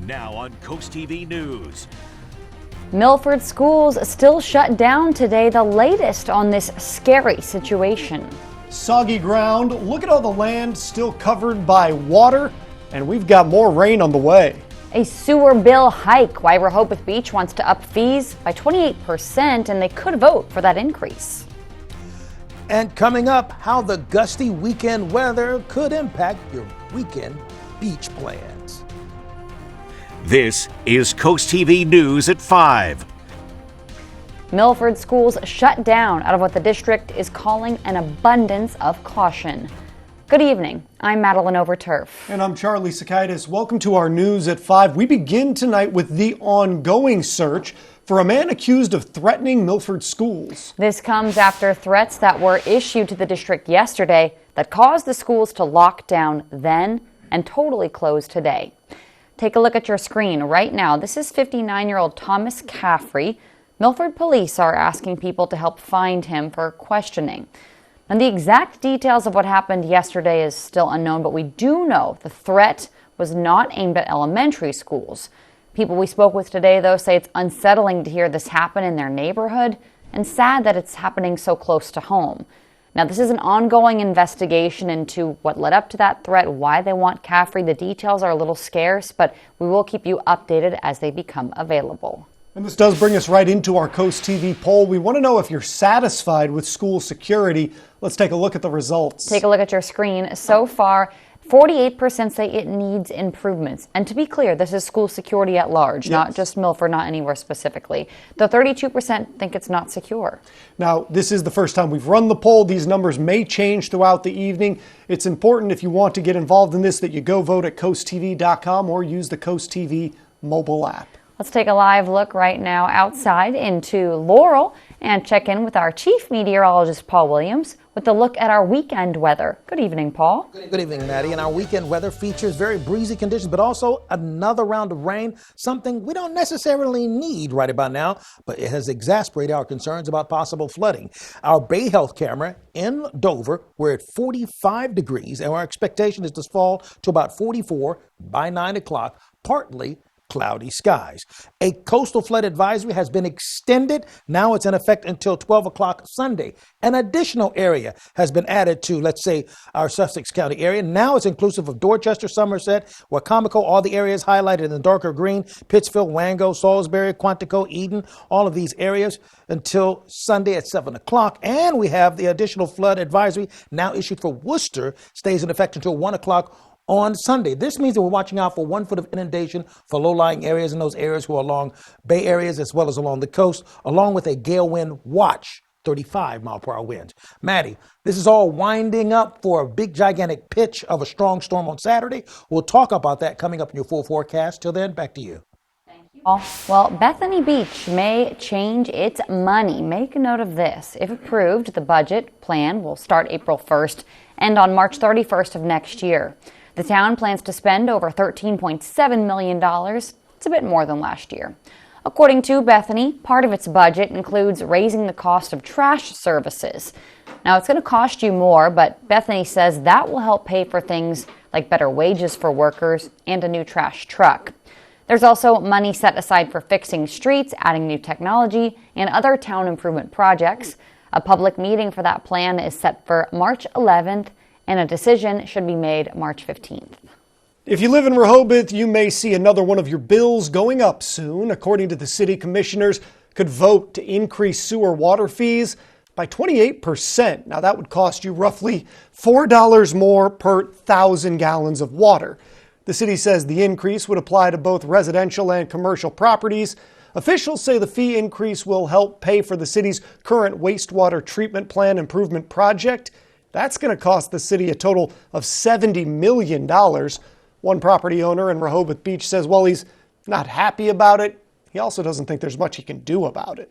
Now on CoastTV News. Milford schools still shut down today, the latest on this scary situation. Soggy ground, look at all the land still covered by water, and we've got more rain on the way. A sewer bill hike, why Rehoboth Beach wants to up fees by 28%, and they could vote for that increase. And coming up, how the gusty weekend weather could impact your weekend beach plans. This is CoastTV News at 5. Milford schools shut down out of what the district is calling an abundance of caution. Good evening. I'm Madeline Overturf. And I'm Charlie Sakaitis. Welcome to our News at 5. We begin tonight with the ongoing search for a man accused of threatening Milford schools. This comes after threats that were issued to the district yesterday that caused the schools to lock down then and totally close today. Take a look at your screen right now. This is 59-year-old Thomas Caffrey. Milford police are asking people to help find him for questioning. And the exact details of what happened yesterday is still unknown, but we do know the threat was not aimed at elementary schools. People we spoke with today, though, say it's unsettling to hear this happen in their neighborhood and sad that it's happening so close to home. Now, this is an ongoing investigation into what led up to that threat, why they want Caffrey. The details are a little scarce, but we will keep you updated as they become available. And this does bring us right into our CoastTV poll. We want to know if you're satisfied with school security. Let's take a look at the results. Take a look at your screen. So far, 48% say it needs improvements. And to be clear, this is school security at large, not just Milford, not anywhere specifically. Though 32% think it's not secure. Now, this is the first time we've run the poll. These numbers may change throughout the evening. It's important, if you want to get involved in this, that you go vote at coasttv.com or use the CoastTV mobile app. Let's take a live look right now outside into Laurel and check in with our chief meteorologist, Paul Williams, with a look at our weekend weather. Good evening, Paul. Good evening, Maddie. And our weekend weather features very breezy conditions, but also another round of rain, something we don't necessarily need right about now, but it has exacerbated our concerns about possible flooding. Our Bay Health camera in Dover, we're at 45 degrees, and our expectation is to fall to about 44 by 9 o'clock, partly cloudy skies. A coastal flood advisory has been extended. Now it's in effect until 12 o'clock Sunday. An additional area has been added to, let's say, our Sussex County area. Now it's inclusive of Dorchester, Somerset, Wacomico, all the areas highlighted in the darker green, Pittsfield, Wango, Salisbury, Quantico, Eden, all of these areas until Sunday at 7 o'clock. And we have the additional flood advisory now issued for Worcester, stays in effect until 1 o'clock on Sunday. This means that we're watching out for 1 foot of inundation for low-lying areas in those areas who are along bay areas as well as along the coast, along with a gale wind watch, 35-mile-per-hour winds. Maddie, this is all winding up for a big, gigantic pitch of a strong storm on Saturday. We'll talk about that coming up in your full forecast. Till then, back to you. Well, Bethany Beach may change its money. Make a note of this. If approved, the budget plan will start April 1st and on March 31st of next year. The town plans to spend over $13.7 million. It's a bit more than last year. According to Bethany, part of its budget includes raising the cost of trash services. Now, it's going to cost you more, but Bethany says that will help pay for things like better wages for workers and a new trash truck. There's also money set aside for fixing streets, adding new technology, and other town improvement projects. A public meeting for that plan is set for March 11th, and a decision should be made March 15th. If you live in Rehoboth, you may see another one of your bills going up soon. According to the city commissioners, could vote to increase sewer water fees by 28%. Now, that would cost you roughly $4 more per 1,000 gallons of water. The city says the increase would apply to both residential and commercial properties. Officials say the fee increase will help pay for the city's current wastewater treatment plant improvement project. That's going to cost the city a total of $70 million. One property owner in Rehoboth Beach says, while he's not happy about it, he also doesn't think there's much he can do about it.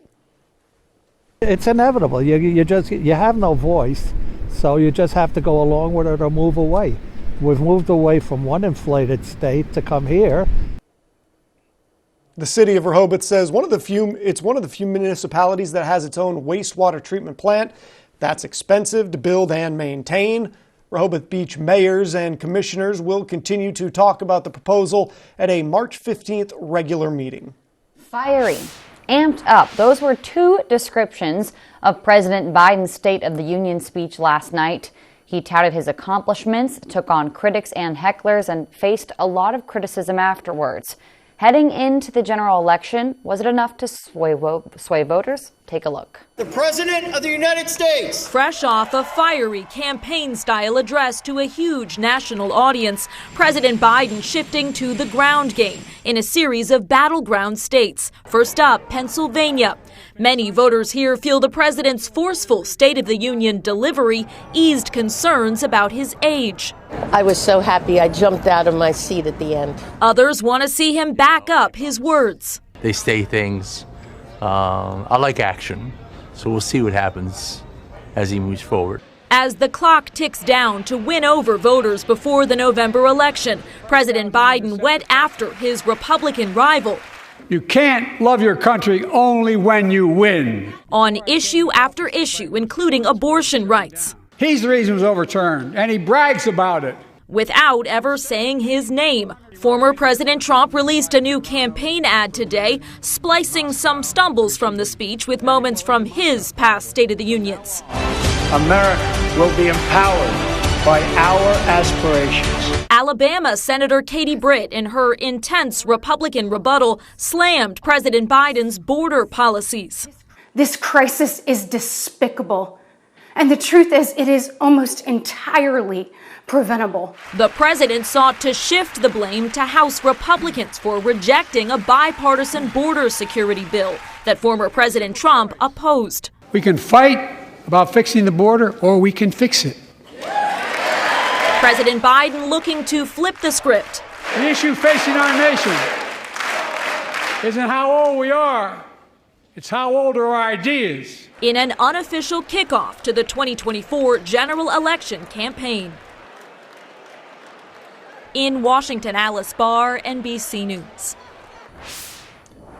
It's inevitable. You have no voice, so you just have to go along with it or move away. We've moved away from one inflated state to come here. The city of Rehoboth says it's one of the few municipalities that has its own wastewater treatment plant. That's expensive to build and maintain. Rehoboth Beach mayors and commissioners will continue to talk about the proposal at a March 15th regular meeting. Fiery, amped up. Those were two descriptions of President Biden's State of the Union speech last night. He touted his accomplishments, took on critics and hecklers, and faced a lot of criticism afterwards. Heading into the general election, was it enough to sway voters? Take a look. The President of the United States. Fresh off a fiery campaign-style address to a huge national audience, President Biden shifting to the ground game in a series of battleground states. First up, Pennsylvania. Many voters here feel the president's forceful State of the Union delivery eased concerns about his age. I was so happy I jumped out of my seat at the end. Others want to see him back up his words. They say things. I like action, so we'll see what happens as he moves forward. As the clock ticks down to win over voters before the November election, President Biden went after his Republican rival. You can't love your country only when you win. On issue after issue, including abortion rights. He's the reason it was overturned, and he brags about it. Without ever saying his name. Former President Trump released a new campaign ad today, splicing some stumbles from the speech with moments from his past State of the Unions. America will be empowered by our aspirations. Alabama Senator Katie Britt, in her intense Republican rebuttal, slammed President Biden's border policies. This crisis is despicable. And the truth is, it is almost entirely preventable. The president sought to shift the blame to House Republicans for rejecting a bipartisan border security bill that former President Trump opposed. We can fight about fixing the border, or we can fix it. President Biden looking to flip the script. The issue facing our nation isn't how old we are. It's how old are our ideas. In an unofficial kickoff to the 2024 general election campaign. In Washington, Alice Barr, NBC News.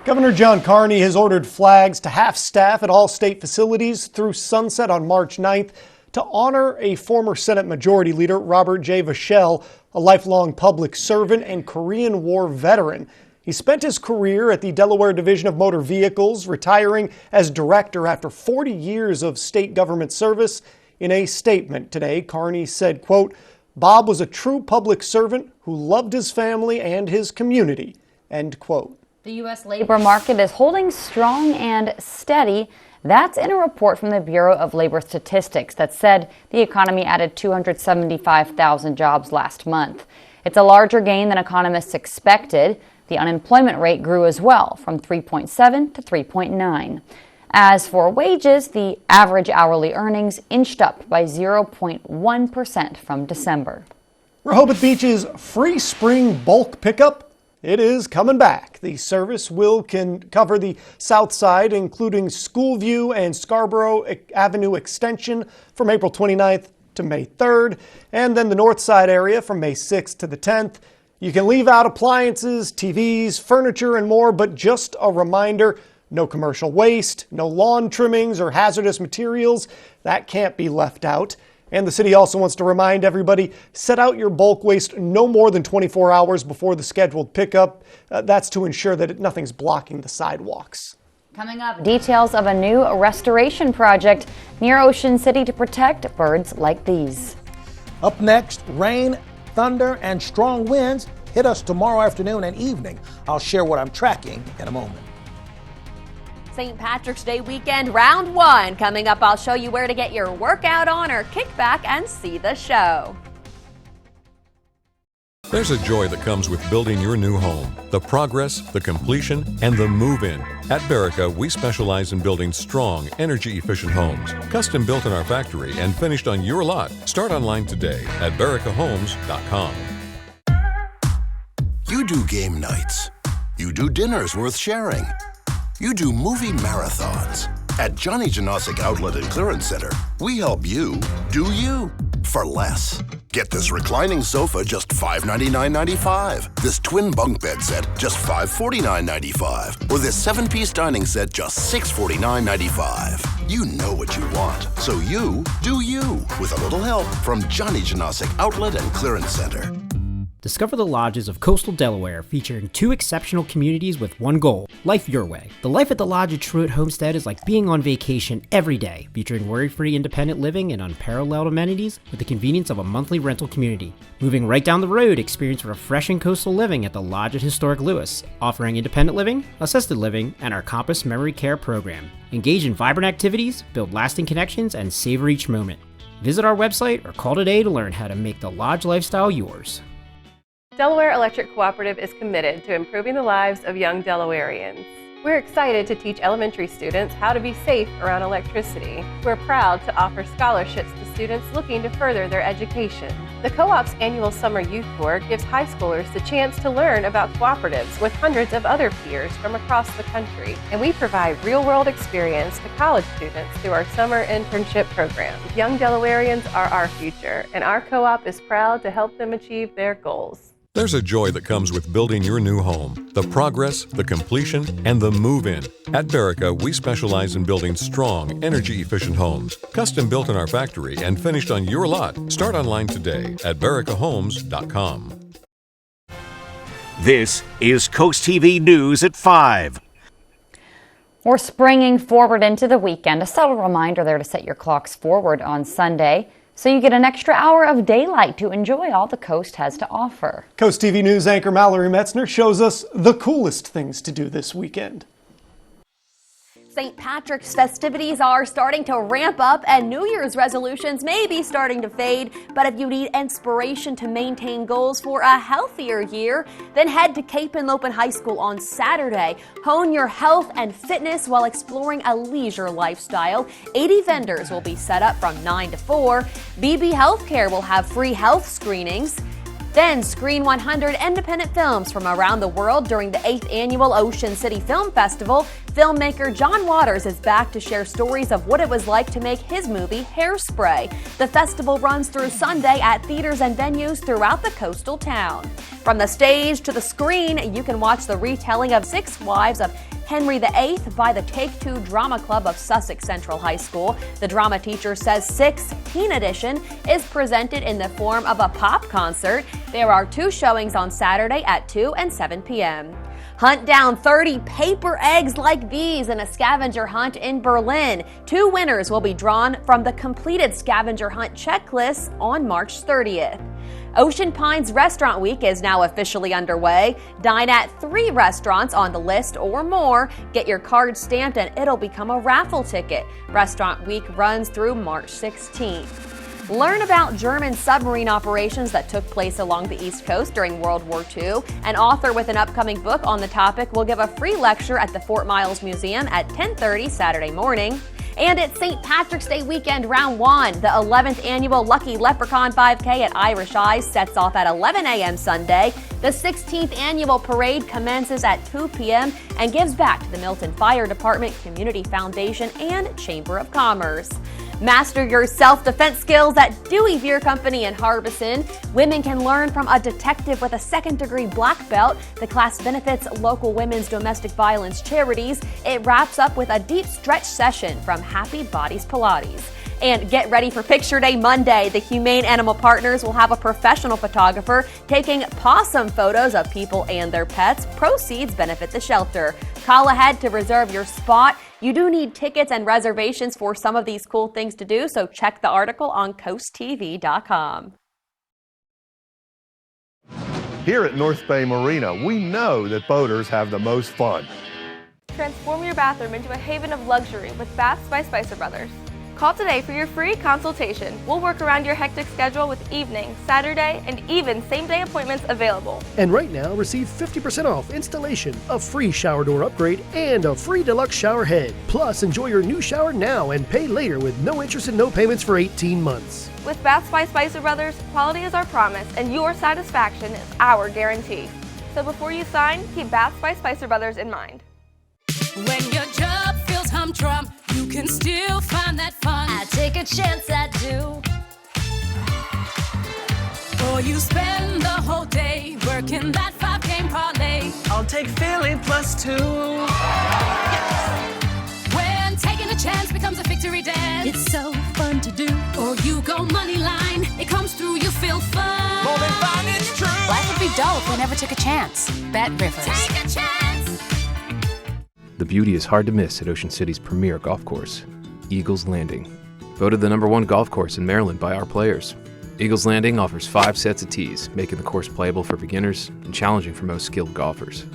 Governor John Carney has ordered flags to half staff at all state facilities through sunset on March 9th to honor a former Senate Majority Leader, Robert J. Vachel, a lifelong public servant and Korean War veteran. He spent his career at the Delaware Division of Motor Vehicles, retiring as director after 40 years of state government service. In a statement today, Carney said, quote, "Bob was a true public servant who loved his family and his community," end quote. The U.S. labor market is holding strong and steady. That's in a report from the Bureau of Labor Statistics that said the economy added 275,000 jobs last month. It's a larger gain than economists expected. The unemployment rate grew as well, from 3.7 to 3.9. As for wages, the average hourly earnings inched up by 0.1% from December. Rehoboth Beach's free spring bulk pickup, it is coming back. The service will cover the south side, including Schoolview and Scarborough Avenue Extension from April 29th to May 3rd, and then the north side area from May 6th to the 10th. You can leave out appliances, TVs, furniture, and more, but just a reminder, no commercial waste, no lawn trimmings or hazardous materials. That can't be left out. And the city also wants to remind everybody, set out your bulk waste no more than 24 hours before the scheduled pickup. That's to ensure that nothing's blocking the sidewalks. Coming up, details of a new restoration project near Ocean City to protect birds like these. Up next, rain, thunder, and strong winds hit us tomorrow afternoon and evening. I'll share what I'm tracking in a moment. St. Patrick's Day weekend, round one. Coming up, I'll show you where to get your workout on or kick back and see the show. There's a joy that comes with building your new home. The progress, the completion, and the move-in. At Berica, we specialize in building strong, energy-efficient homes. Custom built in our factory and finished on your lot. Start online today at bericahomes.com. You do game nights. You do dinners worth sharing. You do movie marathons. At Johnny Janosic Outlet and Clearance Center, we help you do you for less. Get this reclining sofa just $599.95. This twin bunk bed set just $549.95. Or this 7-piece dining set just $649.95. You know what you want, so you do you with a little help from Johnny Janosic Outlet and Clearance Center. Discover the lodges of coastal Delaware, featuring 2 exceptional communities with one goal: life your way. The life at the lodge at Truett Homestead is like being on vacation every day, featuring worry-free independent living and unparalleled amenities with the convenience of a monthly rental community. Moving right down the road, experience refreshing coastal living at the Lodge at Historic Lewis, offering independent living, assisted living, and our Compass Memory Care program. Engage in vibrant activities, build lasting connections, and savor each moment. Visit our website or call today to learn how to make the lodge lifestyle yours. Delaware Electric Cooperative is committed to improving the lives of young Delawareans. We're excited to teach elementary students how to be safe around electricity. We're proud to offer scholarships to students looking to further their education. The Co-op's annual summer youth tour gives high schoolers the chance to learn about cooperatives with hundreds of other peers from across the country. And we provide real-world experience to college students through our summer internship program. Young Delawareans are our future, and our co-op is proud to help them achieve their goals. There's a joy that comes with building your new home. The progress, the completion, and the move-in. At Berica, we specialize in building strong, energy-efficient homes. Custom built in our factory and finished on your lot. Start online today at bericahomes.com. This is Coast TV News at 5. We're springing forward into the weekend. A subtle reminder there to set your clocks forward on Sunday, so you get an extra hour of daylight to enjoy all the coast has to offer. Coast TV News anchor Mallory Metzner shows us the coolest things to do this weekend. St. Patrick's festivities are starting to ramp up and New Year's resolutions may be starting to fade. But if you need inspiration to maintain goals for a healthier year, then head to Cape and Lopin High School on Saturday. Hone your health and fitness while exploring a leisure lifestyle. 80 vendors will be set up from 9 to 4. BB Healthcare will have free health screenings. Then screen 100 independent films from around the world during the 8th annual Ocean City Film Festival. Filmmaker John Waters is back to share stories of what it was like to make his movie Hairspray. The festival runs through Sunday at theaters and venues throughout the coastal town. From the stage to the screen, you can watch the retelling of 6 Wives of Henry VIII by the Take Two Drama Club of Sussex Central High School. The drama teacher says 6 Teen Edition is presented in the form of a pop concert. There are 2 showings on Saturday at 2 and 7 p.m. Hunt down 30 paper eggs like these in a scavenger hunt in Berlin. 2 winners will be drawn from the completed scavenger hunt checklist on March 30th. Ocean Pines Restaurant Week is now officially underway. Dine at 3 restaurants on the list or more. Get your card stamped and it'll become a raffle ticket. Restaurant Week runs through March 16th. Learn about German submarine operations that took place along the East Coast during World War II. An author with an upcoming book on the topic will give a free lecture at the Fort Miles Museum at 10:30 Saturday morning. And it's St. Patrick's Day weekend, round 1. The 11th annual Lucky Leprechaun 5K at Irish Eyes sets off at 11 a.m. Sunday. The 16th annual parade commences at 2 p.m. and gives back to the Milton Fire Department, Community Foundation, and Chamber of Commerce. Master your self-defense skills at Dewey Beer Company in Harbison. Women can learn from a detective with a 2nd-degree black belt. The class benefits local women's domestic violence charities. It wraps up with a deep stretch session from Happy Bodies Pilates. And get ready for Picture Day Monday. The Humane Animal Partners will have a professional photographer taking possum photos of people and their pets. Proceeds benefit the shelter. Call ahead to reserve your spot. You do need tickets and reservations for some of these cool things to do, so check the article on CoastTV.com. Here at North Bay Marina, we know that boaters have the most fun. Transform your bathroom into a haven of luxury with Baths by Spicer Brothers. Call today for your free consultation. We'll work around your hectic schedule with evening, Saturday, and even same-day appointments available. And right now, receive 50% off installation, a free shower door upgrade, and a free deluxe shower head. Plus, enjoy your new shower now and pay later with no interest and no payments for 18 months. With Baths by Spicer Brothers, quality is our promise, and your satisfaction is our guarantee. So before you sign, keep Baths by Spicer Brothers in mind. When your job feels humdrum, you can still find that fun. I take a chance, I do. Or you spend the whole day working that 5-game parlay. I'll take Philly +2. When taking a chance comes a victory dance. It's so fun to do. Or you go money line. It comes through, you feel fun. More than fun, it's true. Life would be dull if we never took a chance. Bet Rivers. Take a chance. The beauty is hard to miss at Ocean City's premier golf course, Eagles Landing. Voted the #1 golf course in Maryland by our players. Eagles Landing offers 5 sets of tees, making the course playable for beginners and challenging for most skilled golfers.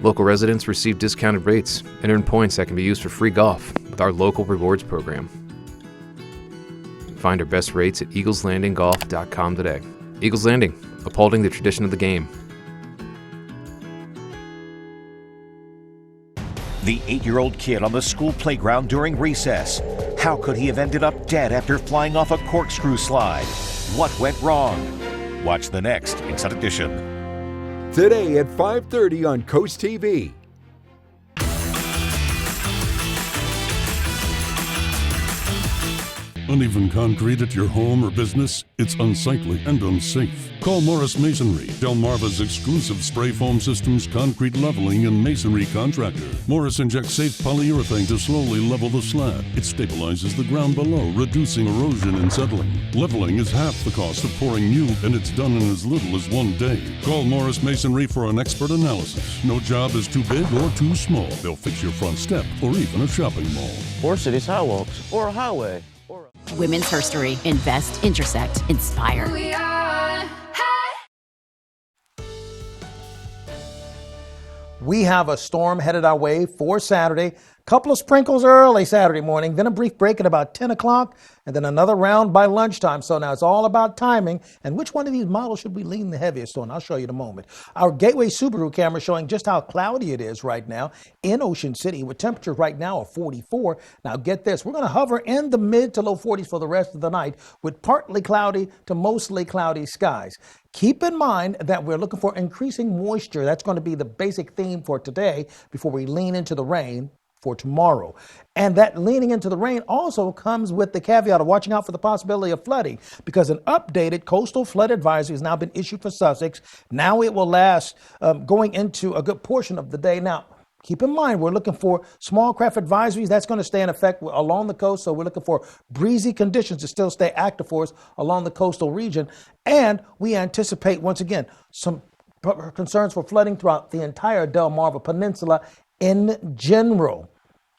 Local residents receive discounted rates and earn points that can be used for free golf with our local rewards program. Find our best rates at eagleslandinggolf.com today. Eagles Landing, upholding the tradition of the game. The 8-year-old kid on the school playground during recess. How could he have ended up dead after flying off a corkscrew slide? What went wrong? Watch the next Inside Edition. Today at 5:30 on Coast TV. Uneven concrete at your home or business? It's unsightly and unsafe. Call Morris Masonry, Delmarva's exclusive spray foam systems, concrete leveling, and masonry contractor. Morris injects safe polyurethane to slowly level the slab. It stabilizes the ground below, reducing erosion and settling. Leveling is half the cost of pouring new, and it's done in as little as 1 day. Call Morris Masonry for an expert analysis. No job is too big or too small. They'll fix your front step or even a shopping mall. Or city sidewalks, or a highway. Women's Herstory. Invest, intersect, inspire. We are. We have a storm headed our way for Saturday. Couple of sprinkles early Saturday morning, then a brief break at about 10 o'clock, and then another round by lunchtime. So now it's all about timing and which one of these models should we lean the heaviest on. I'll show you in a moment. Our Gateway Subaru camera showing just how cloudy it is right now in Ocean City with temperatures right now of 44. Now get this, we're going to hover in the mid to low 40s for the rest of the night with partly cloudy to mostly cloudy skies. Keep in mind that we're looking for increasing moisture. That's going to be the basic theme for today before we lean into the rain for tomorrow. And that leaning into the rain also comes with the caveat of watching out for the possibility of flooding, because an updated coastal flood advisory has now been issued for Sussex. Now it will last going into a good portion of the day. Now, keep in mind, we're looking for small craft advisories. That's going to stay in effect along the coast. So we're looking for breezy conditions to still stay active for us along the coastal region. And we anticipate, once again, some concerns for flooding throughout the entire Delmarva Peninsula in general.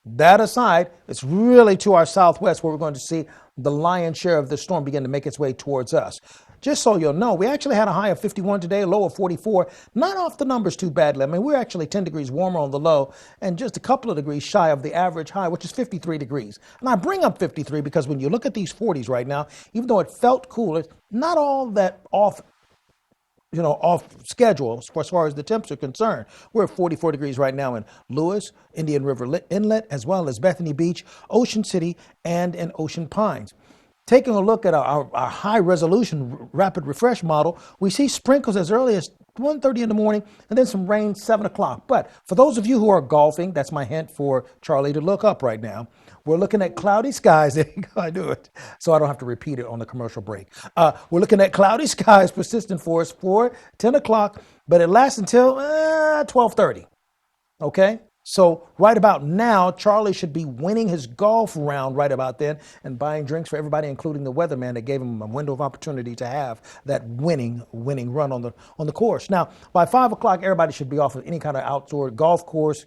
That aside, it's really to our southwest where we're going to see the lion's share of the storm begin to make its way towards us. Just so you'll know, we actually had a high of 51 today, a low of 44. Not off the numbers too badly. I mean, we're actually 10 degrees warmer on the low and just a couple of degrees shy of the average high, which is 53 degrees. And I bring up 53 because when you look at these 40s right now, even though it felt cool, it's not all that off schedule as far as the temps are concerned. We're at 44 degrees right now in Lewis, Indian River Inlet, as well as Bethany Beach, Ocean City, and in Ocean Pines. Taking a look at our high-resolution rapid refresh model, we see sprinkles as early as 1:30 in the morning, and then some rain 7 o'clock. But for those of you who are golfing, that's my hint for Charlie to look up right now. We're looking at cloudy skies. There you go, I do it. So I don't have to repeat it on the commercial break. We're looking at cloudy skies persistent for us for 10 o'clock, but it lasts until 12:30. Okay? So right about now, Charlie should be winning his golf round right about then and buying drinks for everybody, including the weatherman that gave him a window of opportunity to have that winning run on the course. Now, by 5 o'clock, everybody should be off of any kind of outdoor golf course,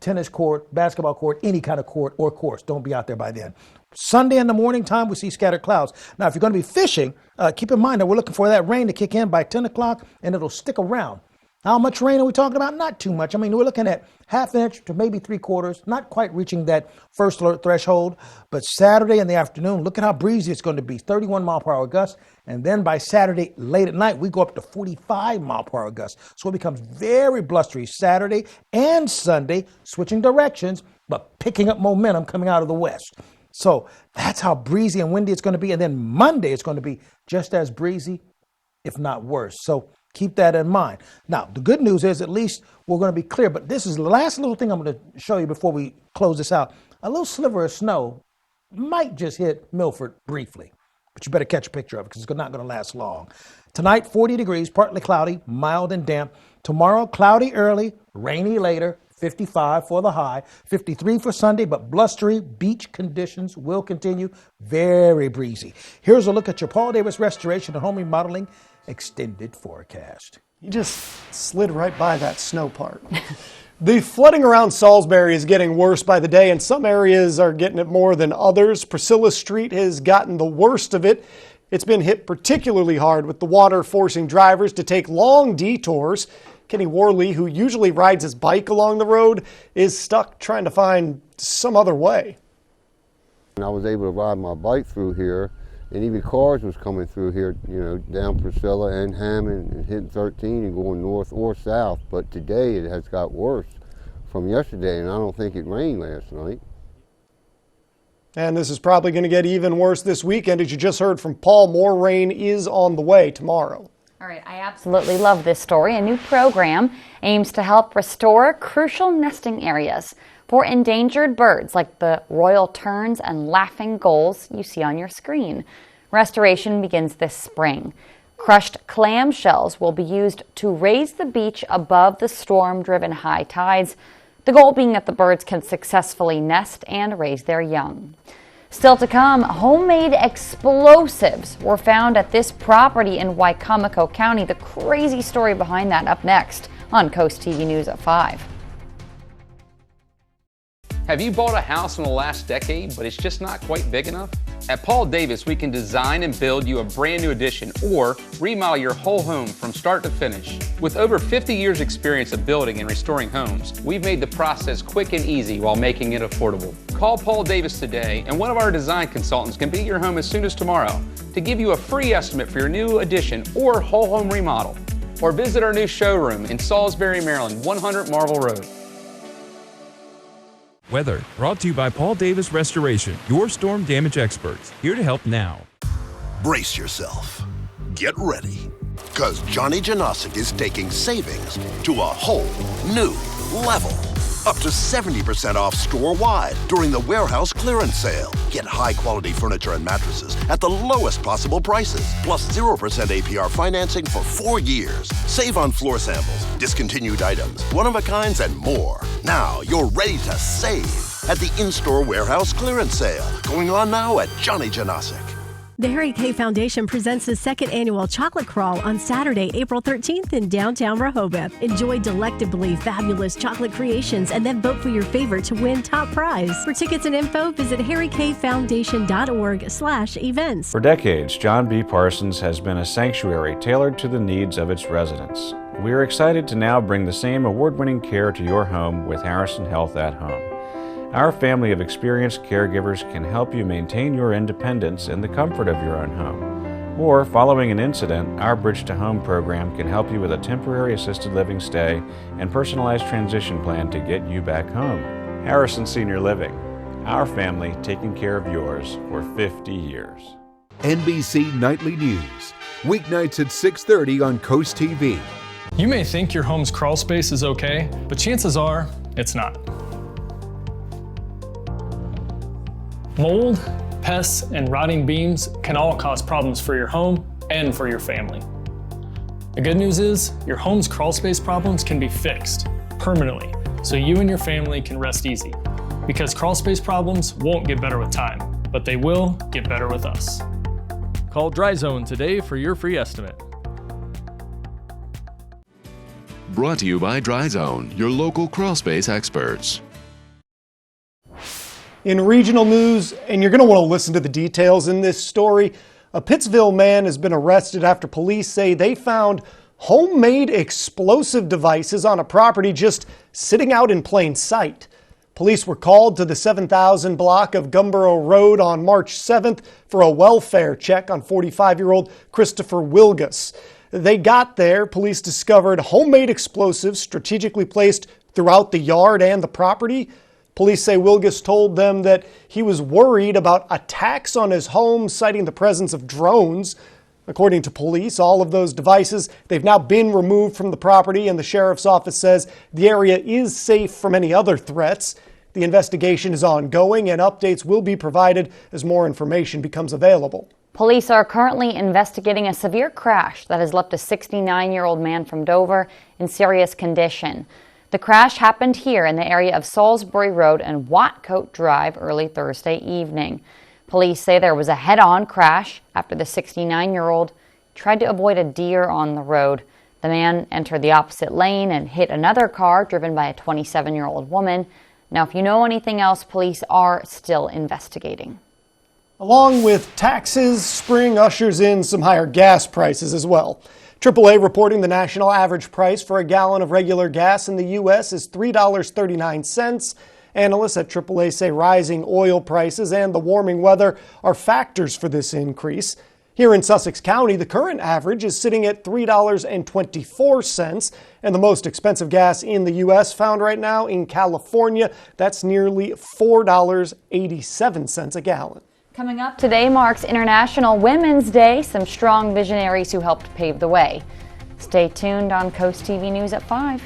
tennis court, basketball court, any kind of court or course. Don't be out there by then. Sunday in the morning time, we see scattered clouds. Now, if you're going to be fishing, keep in mind that we're looking for that rain to kick in by 10 o'clock, and it'll stick around. How much rain are we talking about? Not too much. I mean, we're looking at ½ inch to maybe 3/4, not quite reaching that first alert threshold. But Saturday in the afternoon, look at how breezy it's going to be, 31 mile per hour gusts. And then by Saturday late at night, we go up to 45 mile per hour gusts. So it becomes very blustery Saturday and Sunday, switching directions, but picking up momentum coming out of the west. So that's how breezy and windy it's going to be. And then Monday, it's going to be just as breezy, if not worse. So keep that in mind. Now, the good news is at least we're going to be clear, but this is the last little thing I'm going to show you before we close this out. A little sliver of snow might just hit Milford briefly, but you better catch a picture of it because it's not going to last long. Tonight, 40 degrees, partly cloudy, mild and damp. Tomorrow, cloudy early, rainy later, 55 for the high, 53 for Sunday, but blustery beach conditions will continue. Very breezy. Here's a look at your Paul Davis Restoration and Home Remodeling extended forecast. You just slid right by that snow part. The flooding around Salisbury is getting worse by the day, and some areas are getting it more than others. Priscilla Street has gotten the worst of it. It's been hit particularly hard, with the water forcing drivers to take long detours. Kenny Worley, who usually rides his bike along the road, is stuck trying to find some other way. I was able to ride my bike through here, and even cars was coming through here, you know, down Priscilla and Hammond and hitting 13 and going north or south. But today it has got worse from yesterday, and I don't think it rained last night. And this is probably going to get even worse this weekend. As you just heard from Paul, more rain is on the way tomorrow. All right, I absolutely love this story. A new program aims to help restore crucial nesting areas for endangered birds like the royal terns and laughing gulls you see on your screen. Restoration begins this spring. Crushed clam shells will be used to raise the beach above the storm-driven high tides, the goal being that the birds can successfully nest and raise their young. Still to come, homemade explosives were found at this property in Wicomico County. The crazy story behind that up next on Coast TV News at 5. Have you bought a house in the last decade, but it's just not quite big enough? At Paul Davis, we can design and build you a brand new addition or remodel your whole home from start to finish. With over 50 years experience of building and restoring homes, we've made the process quick and easy while making it affordable. Call Paul Davis today, and one of our design consultants can be at your home as soon as tomorrow to give you a free estimate for your new addition or whole home remodel. Or visit our new showroom in Salisbury, Maryland, 100 Marvel Road. Weather brought to you by Paul Davis Restoration, your storm damage experts, here to help now. Brace yourself. Get ready, because Johnny Janosic is taking savings to a whole new level. Up to 70% off store-wide during the warehouse clearance sale. Get high-quality furniture and mattresses at the lowest possible prices, plus 0% APR financing for 4 years. Save on floor samples, discontinued items, one-of-a-kinds, and more. Now you're ready to save at the in-store warehouse clearance sale, going on now at Johnny Janosic. The Harry K Foundation presents the second annual Chocolate Crawl on Saturday, April 13th in downtown Rehoboth. Enjoy delectably fabulous chocolate creations and then vote for your favorite to win top prize. For tickets and info, visit harrykfoundation.org/events. For decades, John B. Parsons has been a sanctuary tailored to the needs of its residents. We are excited to now bring the same award-winning care to your home with Harrison Health at Home. Our family of experienced caregivers can help you maintain your independence in the comfort of your own home. Or, following an incident, our Bridge to Home program can help you with a temporary assisted living stay and personalized transition plan to get you back home. Harrison Senior Living, our family taking care of yours for 50 years. NBC Nightly News, weeknights at 6:30 on Coast TV. You may think your home's crawl space is okay, but chances are it's not. Mold, pests, and rotting beams can all cause problems for your home and for your family. The good news is your home's crawl space problems can be fixed permanently so you and your family can rest easy. Because crawl space problems won't get better with time, but they will get better with us. Call Dry Zone today for your free estimate. Brought to you by Dry Zone, your local crawl space experts. In regional news, and you're going to want to listen to the details in this story, a Pittsville man has been arrested after police say they found homemade explosive devices on a property just sitting out in plain sight. Police were called to the 7000 block of Gumboro Road on March 7th for a welfare check on 45-year-old Christopher Wilgus. They got there, police discovered homemade explosives strategically placed throughout the yard and the property. Police say Wilgus told them that he was worried about attacks on his home, citing the presence of drones. According to police, all of those devices, they've now been removed from the property, and the sheriff's office says the area is safe from any other threats. The investigation is ongoing, and updates will be provided as more information becomes available. Police are currently investigating a severe crash that has left a 69-year-old man from Dover in serious condition. The crash happened here in the area of Salisbury Road and Watcote Drive early Thursday evening. Police say there was a head-on crash after the 69-year-old tried to avoid a deer on the road. The man entered the opposite lane and hit another car driven by a 27-year-old woman. Now, if you know anything else, police are still investigating. Along with taxes, spring ushers in some higher gas prices as well. AAA reporting the national average price for a gallon of regular gas in the U.S. is $3.39. Analysts at AAA say rising oil prices and the warming weather are factors for this increase. Here in Sussex County, the current average is sitting at $3.24, and the most expensive gas in the U.S. found right now in California. That's nearly $4.87 a gallon. Coming up today marks International Women's Day, some strong visionaries who helped pave the way. Stay tuned on Coast TV News at 5.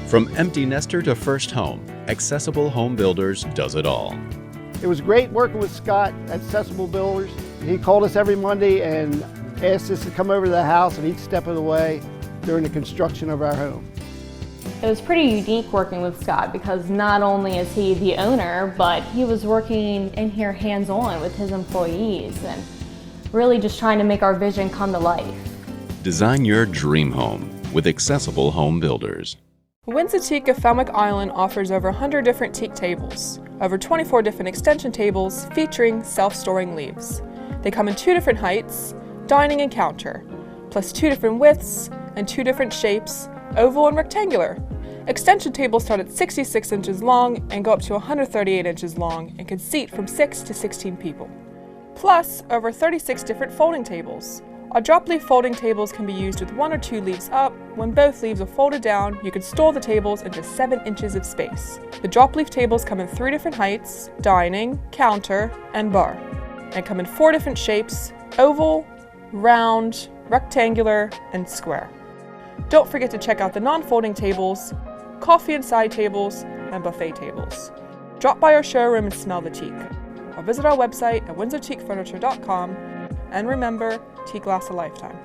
From empty nester to first home, Accessible Home Builders does it all. It was great working with Scott at Accessible Builders. He called us every Monday and asked us to come over to the house at each step of the way during the construction of our home. It was pretty unique working with Scott because not only is he the owner, but he was working in here hands-on with his employees and really just trying to make our vision come to life. Design your dream home with Accessible Home Builders. Windsor Teak of Falmouth Island offers over 100 different teak tables, over 24 different extension tables featuring self-storing leaves. They come in 2 different heights, dining and counter, plus 2 different widths and 2 different shapes, oval and rectangular. Extension tables start at 66 inches long and go up to 138 inches long and can seat from 6 to 16 people. Plus, over 36 different folding tables. Our drop leaf folding tables can be used with 1 or 2 leaves up. When both leaves are folded down, you can store the tables into 7 inches of space. The drop leaf tables come in 3 different heights, dining, counter, and bar, and come in 4 different shapes, oval, round, rectangular, and square. Don't forget to check out the non-folding tables, coffee and side tables, and buffet tables. Drop by our showroom and smell the teak, or visit our website at windsorteakfurniture.com, and remember, teak lasts a lifetime.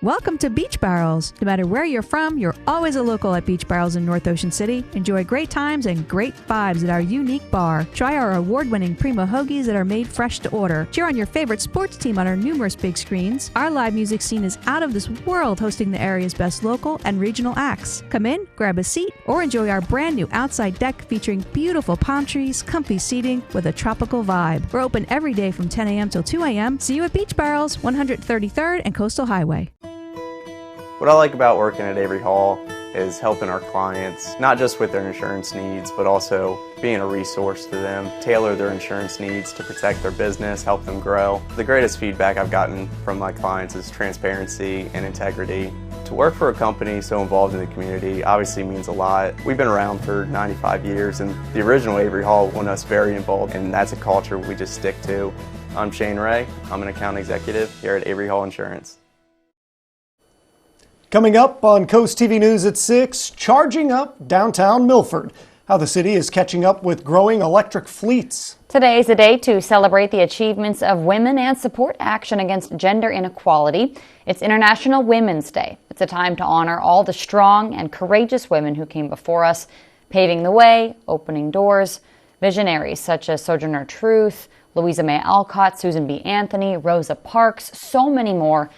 Welcome to Beach Barrels. No matter where you're from, you're always a local at Beach Barrels in North Ocean City. Enjoy great times and great vibes at our unique bar. Try our award-winning Primo Hoagies that are made fresh to order. Cheer on your favorite sports team on our numerous big screens. Our live music scene is out of this world, hosting the area's best local and regional acts. Come in, grab a seat, or enjoy our brand new outside deck featuring beautiful palm trees, comfy seating with a tropical vibe. We're open every day from 10 a.m. till 2 a.m. See you at Beach Barrels, 133rd and Coastal Highway. What I like about working at Avery Hall is helping our clients, not just with their insurance needs, but also being a resource to them, tailor their insurance needs to protect their business, help them grow. The greatest feedback I've gotten from my clients is transparency and integrity. To work for a company so involved in the community obviously means a lot. We've been around for 95 years, and the original Avery Hall wanted us very involved, and that's a culture we just stick to. I'm Shane Ray. I'm an account executive here at Avery Hall Insurance. Coming up on Coast TV News at 6, charging up downtown Milford. How the city is catching up with growing electric fleets. Today is a day to celebrate the achievements of women and support action against gender inequality. It's International Women's Day. It's a time to honor all the strong and courageous women who came before us, paving the way, opening doors. Visionaries such as Sojourner Truth, Louisa May Alcott, Susan B. Anthony, Rosa Parks, so many more.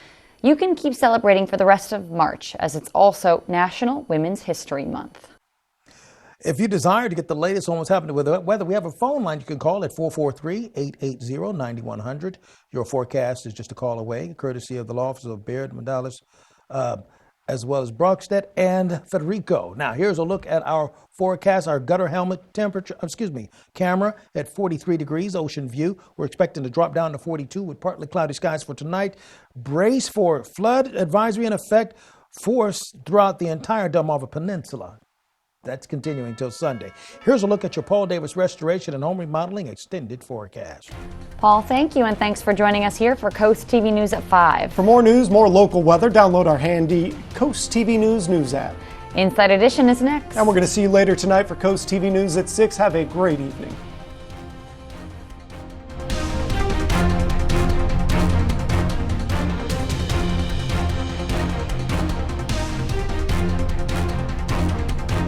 You can keep celebrating for the rest of March, as it's also National Women's History Month. If you desire to get the latest on what's happening with the weather, we have a phone line you can call at 443-880-9100. Your forecast is just a call away, courtesy of the law offices of Baird, Medallis, as well as Brockstedt and Federico. Now, here's a look at our forecast, our gutter helmet camera at 43 degrees, ocean view. We're expecting to drop down to 42 with partly cloudy skies for tonight. Brace for flood advisory in effect throughout the entire Delmarva Peninsula. That's continuing till Sunday. Here's a look at your Paul Davis Restoration and Home Remodeling extended forecast. Paul, thank you, and thanks for joining us here for Coast TV News at 5. For more news, more local weather, download our handy Coast TV News app. Inside Edition is next. And we're going to see you later tonight for Coast TV News at 6. Have a great evening.